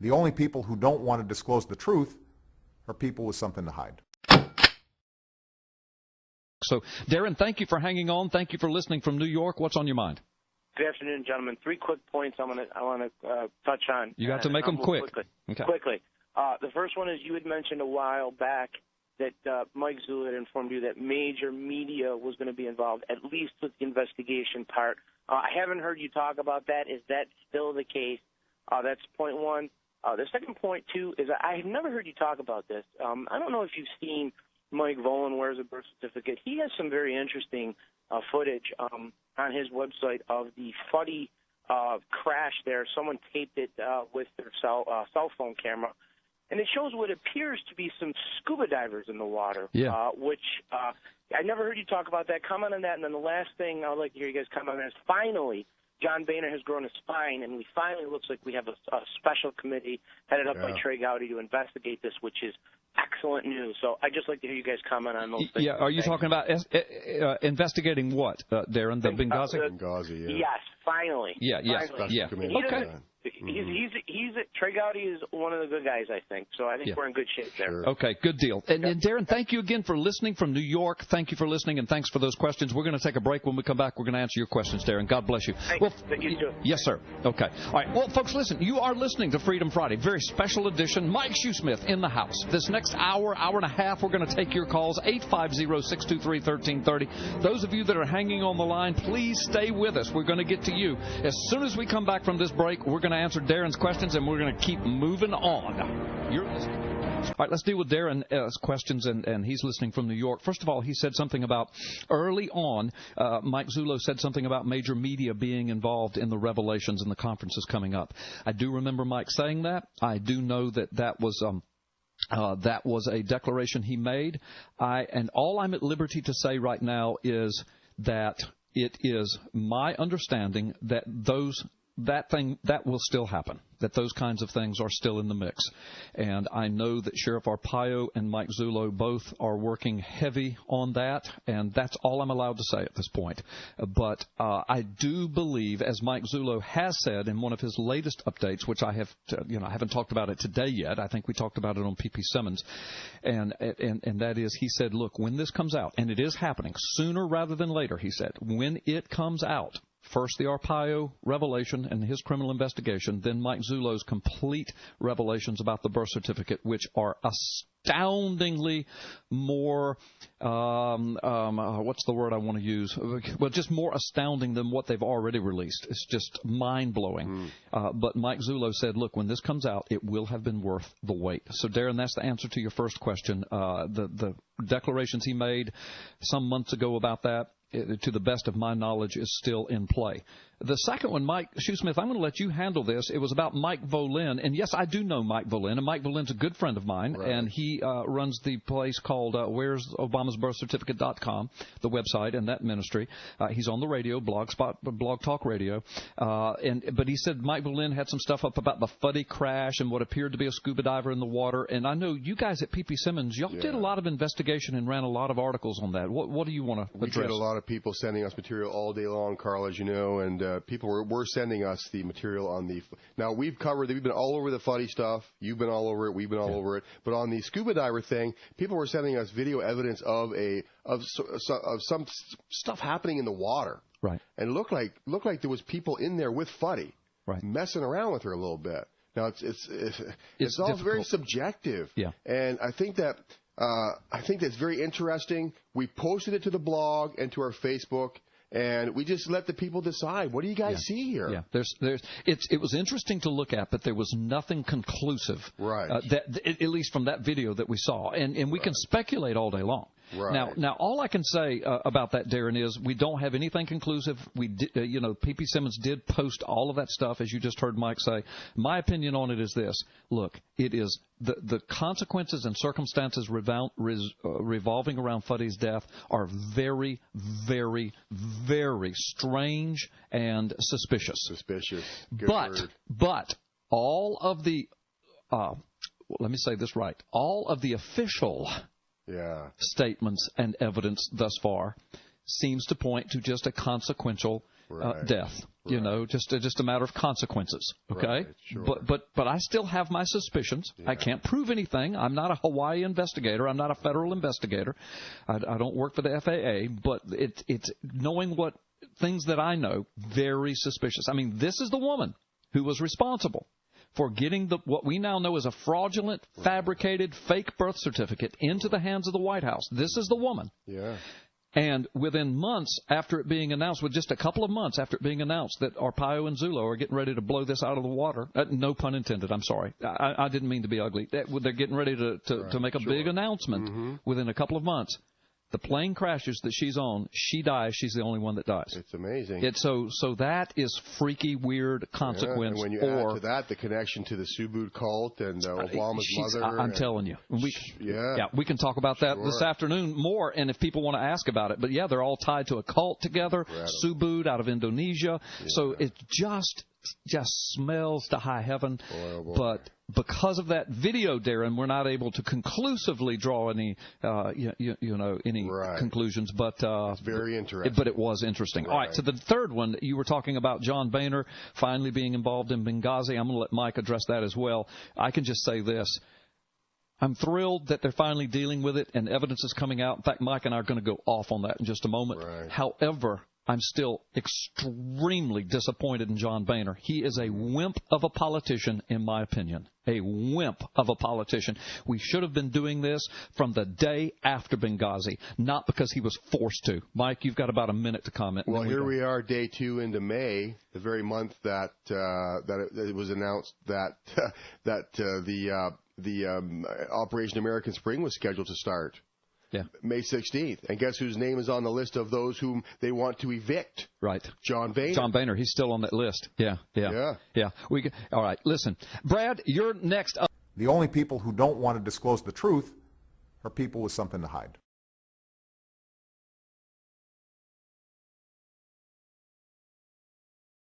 The only people who don't want to disclose the truth are people with something to hide. So, Darren, thank you for hanging on. Thank you for listening from New York. What's on your mind? Good afternoon, gentlemen. 3 quick points I want to touch on. You got to make them quick. Quickly. The first one is you had mentioned a while back that Mike Zula had informed you that major media was going to be involved, at least with the investigation part. I haven't heard you talk about that. Is that still the case? That's point one. The second point, too, is I have never heard you talk about this. I don't know if you've seen Mike Volan wears a birth certificate. He has some very interesting footage on his website of the Fuddy crash there. Someone taped it with their cell phone camera. And it shows what appears to be some scuba divers in the water, which I never heard you talk about that. Comment on that. And then the last thing I would like to hear you guys comment on is finally John Boehner has grown a spine, and we finally looks like we have a special committee headed up by Trey Gowdy to investigate this, which is excellent news. So I'd just like to hear you guys comment on those things. Yeah, are you talking about investigating what, Darren, the Benghazi? Benghazi, Yes, finally. Okay. Trey Gowdy is one of the good guys, I think. So I think we're in good shape there. Sure. Okay, good deal. And Darren, thank you again for listening from New York. Thank you for listening, and thanks for those questions. We're going to take a break. When we come back, we're going to answer your questions, Darren. God bless you. You too. Yes, sir. Okay. All right. Well, folks, listen. You are listening to Freedom Friday. Very special edition. Mike Shoesmith in the house. This next hour and a half, we're going to take your calls, 850-623-1330. Those of you that are hanging on the line, please stay with us. We're going to get to you. As soon as we come back from this break, we're going to answer Darren's questions, and we're going to keep moving on. You're listening. All right, let's deal with Darren's questions, and he's listening from New York. First of all, he said something about early on, Mike Zullo said something about major media being involved in the revelations and the conferences coming up. I do remember Mike saying that. I do know that was a declaration he made. And all I'm at liberty to say right now is that it is my understanding that that will still happen, that those kinds of things are still in the mix. And I know that Sheriff Arpaio and Mike Zullo both are working heavy on that, and that's all I'm allowed to say at this point. But I do believe, as Mike Zullo has said in one of his latest updates, which I haven't talked about it today yet. I think we talked about it on P.P. Simmons. And that is, he said, look, when this comes out, and it is happening sooner rather than later, he said, when it comes out, first the Arpaio revelation and his criminal investigation, then Mike Zullo's complete revelations about the birth certificate, which are astoundingly more, what's the word I want to use? Well, just more astounding than what they've already released. It's just mind-blowing. But Mike Zullo said, look, when this comes out, it will have been worth the wait. So, Darren, that's the answer to your first question. The declarations he made some months ago about that, to the best of my knowledge, is still in play. The second one, Mike Shoesmith, I'm going to let you handle this. It was about Mike Volin. And, yes, I do know Mike Volin. And Mike Volin's a good friend of mine. Right. And he runs the place called where'sobamansbirthcertificate.com, the website and that ministry. He's on the radio, Blog Talk Radio. But he said Mike Volin had some stuff up about the Fuddy crash and what appeared to be a scuba diver in the water. And I know you guys at P.P. Simmons, y'all did a lot of investigation and ran a lot of articles on that. What do you want to address? We did a lot of people sending us material all day long, Carl, as you know, and people were sending us the material on the. Now we've been all over the Fuddy stuff. You've been all over it. We've been all over it. But on the scuba diver thing, people were sending us video evidence of some stuff happening in the water. Right. And looked like there was people in there with Fuddy, messing around with her a little bit. Now it's all very subjective. Yeah. And I think that's very interesting. We posted it to the blog and to our Facebook, and we just let the people decide. What do you guys see here? Yeah, it was interesting to look at, but there was nothing conclusive. Right. At least from that video that we saw, and we can speculate all day long. Right. Now, all I can say about that, Darren, is we don't have anything conclusive. We, P.P. Simmons did post all of that stuff, as you just heard Mike say. My opinion on it is this: look, it is the consequences and circumstances revolving around Fuddy's death are very, very, very strange and suspicious. Good word. But all of the, let me say this right, all of the official statements and evidence thus far seems to point to just a consequential death. You know, just a matter of consequences. Okay, right, sure. but I still have my suspicions. I can't prove anything. I'm not a Hawaii investigator. I'm not a federal investigator. I don't work for the FAA. But it's knowing what things that I know, very suspicious. I mean, this is the woman who was responsible for getting what we now know is a fraudulent, fabricated, fake birth certificate into the hands of the White House. This is the woman. Yeah. And within months after it being announced, with just a couple of months after it being announced that Arpaio and Zulo are getting ready to blow this out of the water, no pun intended, I'm sorry. I didn't mean to be ugly. They're getting ready to make a big announcement within a couple of months. The plane crashes that she's on, she dies, she's the only one that dies. It's amazing. So that is freaky, weird consequence. And when you add to that the connection to the Subud cult and Obama's mother. I'm telling you. We can talk about that this afternoon more, and if people want to ask about it. But, yeah, they're all tied to a cult together, Subud out of Indonesia. Yeah. So it just smells to high heaven. Boy. But because of that video, Darren, we're not able to conclusively draw any conclusions. But it's very interesting. But it was interesting. Right. All right. So the third one, you were talking about John Boehner finally being involved in Benghazi. I'm going to let Mike address that as well. I can just say this. I'm thrilled that they're finally dealing with it and evidence is coming out. In fact, Mike and I are going to go off on that in just a moment. Right. However, I'm still extremely disappointed in John Boehner. He is a wimp of a politician, in my opinion. A wimp of a politician. We should have been doing this from the day after Benghazi, not because he was forced to. Mike, you've got about a minute to comment. Well, here we are, day 2 into May, the very month that it was announced that the Operation American Spring was scheduled to start. Yeah. May 16th. And guess whose name is on the list of those whom they want to evict? Right. John Boehner. John Boehner. He's still on that list. Yeah. All right. Listen, Brad, you're next up. The only people who don't want to disclose the truth are people with something to hide.